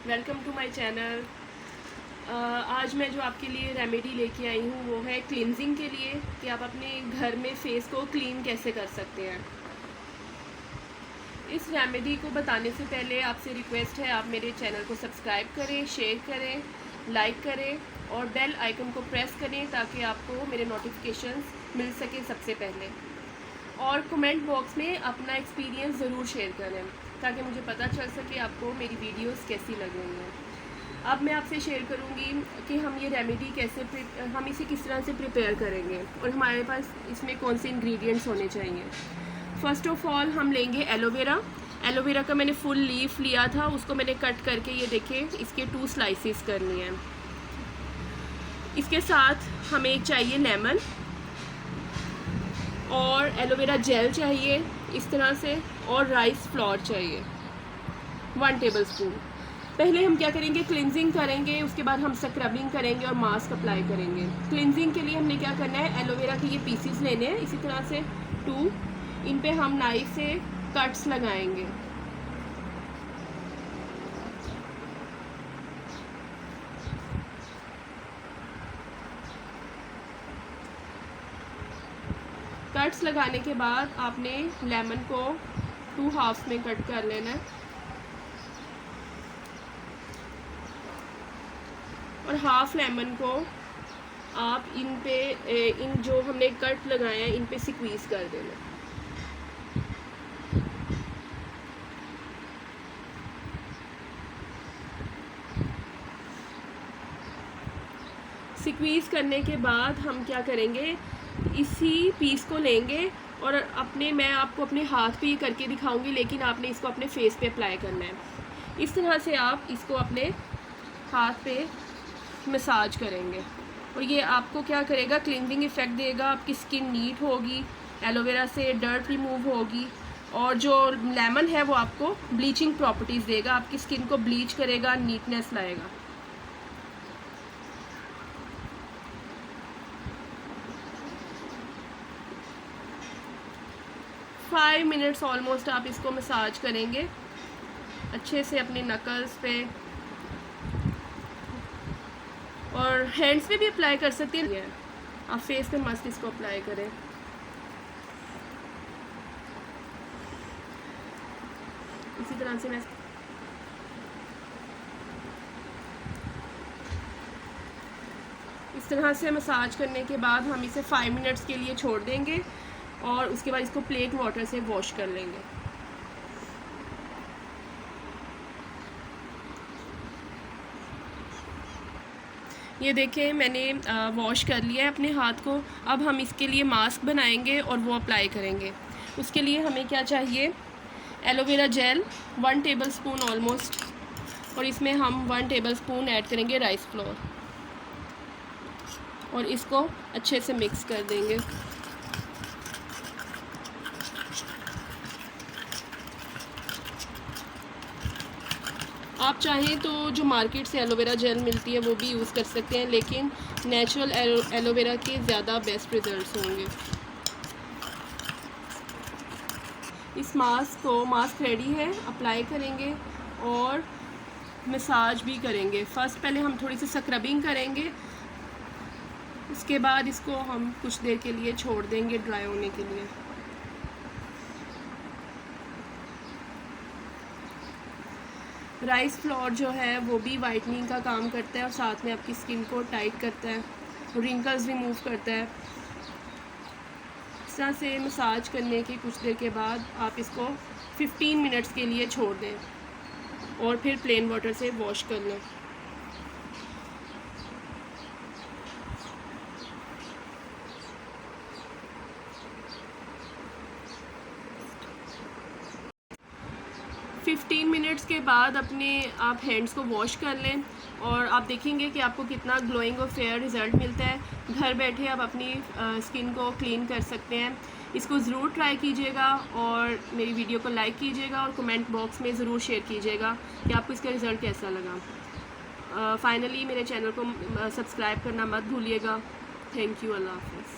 Welcome to my channel. आज मैं जो आपके लिए रेमेडी लेके आई हूँ वो है क्लींजिंग के लिए, कि आप अपने घर में फेस को क्लीन कैसे कर सकते हैं। इस रेमेडी को बताने से पहले आपसे रिक्वेस्ट है, आप मेरे चैनल को सब्सक्राइब करें, शेयर करें, लाइक करें और बेल आइकन को प्रेस करें ताकि आपको मेरे नोटिफिकेशंस मिल सके सबसे पहले। और कमेंट बॉक्स में अपना एक्सपीरियंस ज़रूर शेयर करें ताकि मुझे पता चल सके आपको मेरी वीडियोस कैसी लग रही हैं। अब मैं आपसे शेयर करूंगी कि हम ये रेमेडी हम इसे किस तरह से प्रिपेयर करेंगे और हमारे पास इसमें कौन से इंग्रेडिएंट्स होने चाहिए। फ़र्स्ट ऑफ़ ऑल हम लेंगे एलोवेरा। एलोवेरा का मैंने फुल लीफ लिया था, उसको मैंने कट करके ये देखिए इसके 2 स्लाइसेस करनी है। इसके साथ हमें चाहिए लेमन और एलोवेरा जेल चाहिए इस तरह से, और राइस फ्लोर चाहिए 1 टेबलस्पून। पहले हम क्या करेंगे, क्लिनजिंग करेंगे, उसके बाद हम स्क्रबिंग करेंगे और मास्क अप्लाई करेंगे। क्लिनजिंग के लिए हमने क्या करना है, एलोवेरा के ये पीसीस लेने हैं इसी तरह से 2, इन पे हम नाइफ से कट्स लगाएंगे। कट्स लगाने के बाद आपने लेमन को 2 हाफ्स में कट कर लेना है और हाफ लेमन को आप इन जो हमने कट लगाए हैं इन पे स्क्वीज कर देना। स्क्वीज करने के बाद हम क्या करेंगे, इसी पीस को लेंगे और मैं आपको अपने हाथ पे ये करके दिखाऊंगी, लेकिन आपने इसको अपने फेस पे अप्लाई करना है। इस तरह से आप इसको अपने हाथ पे मसाज करेंगे और ये आपको क्या करेगा, क्लींजिंग इफ़ेक्ट देगा, आपकी स्किन नीट होगी, एलोवेरा से डर्ट रिमूव होगी और जो लेमन है वो आपको ब्लीचिंग प्रॉपर्टीज़ देगा, आपकी स्किन को ब्लीच करेगा, नीटनेस लाएगा। फाइव मिनट्स ऑलमोस्ट आप इसको मसाज करेंगे अच्छे से अपने नकल्स पे, और हैंड्स पे भी अप्लाई कर सकते हैं। आप फेस पे मस्त इसको अप्लाई करें। इसी तरह से मैं इस तरह से मसाज करने के बाद हम इसे 5 मिनट्स के लिए छोड़ देंगे और उसके बाद इसको प्लेन वाटर से वॉश कर लेंगे। ये देखें मैंने वॉश कर लिया है अपने हाथ को। अब हम इसके लिए मास्क बनाएंगे और वो अप्लाई करेंगे। उसके लिए हमें क्या चाहिए, एलोवेरा जेल 1 टेबलस्पून ऑलमोस्ट, और इसमें हम 1 टेबलस्पून ऐड करेंगे राइस फ्लोर और इसको अच्छे से मिक्स कर देंगे। आप चाहें तो जो मार्केट से एलोवेरा जेल मिलती है वो भी यूज़ कर सकते हैं, लेकिन नेचुरल एलोवेरा के ज़्यादा बेस्ट रिज़ल्ट्स होंगे। इस मास्क रेडी है, अप्लाई करेंगे और मसाज भी करेंगे। फर्स्ट पहले हम थोड़ी सी स्क्रबिंग करेंगे, उसके बाद इसको हम कुछ देर के लिए छोड़ देंगे ड्राई होने के लिए। राइस फ्लोर जो है वो भी वाइटनिंग का काम करता है और साथ में आपकी स्किन को टाइट करता है, रिंकल्स रिमूव करता है। इस तरह से मसाज करने के कुछ देर के बाद आप इसको 15 मिनट्स के लिए छोड़ दें और फिर प्लेन वाटर से वॉश कर लें। फिफ्टीन मिनट्स के बाद आप हैंड्स को वॉश कर लें और आप देखेंगे कि आपको कितना ग्लोइंग और फेयर रिज़ल्ट मिलता है। घर बैठे आप अपनी स्किन को क्लीन कर सकते हैं। इसको ज़रूर ट्राई कीजिएगा और मेरी वीडियो को लाइक कीजिएगा और कमेंट बॉक्स में ज़रूर शेयर कीजिएगा कि आपको इसका रिज़ल्ट कैसा लगा। फाइनली मेरे चैनल को सब्सक्राइब करना मत भूलिएगा। थैंक यू, अल्लाह हाफ़िज़।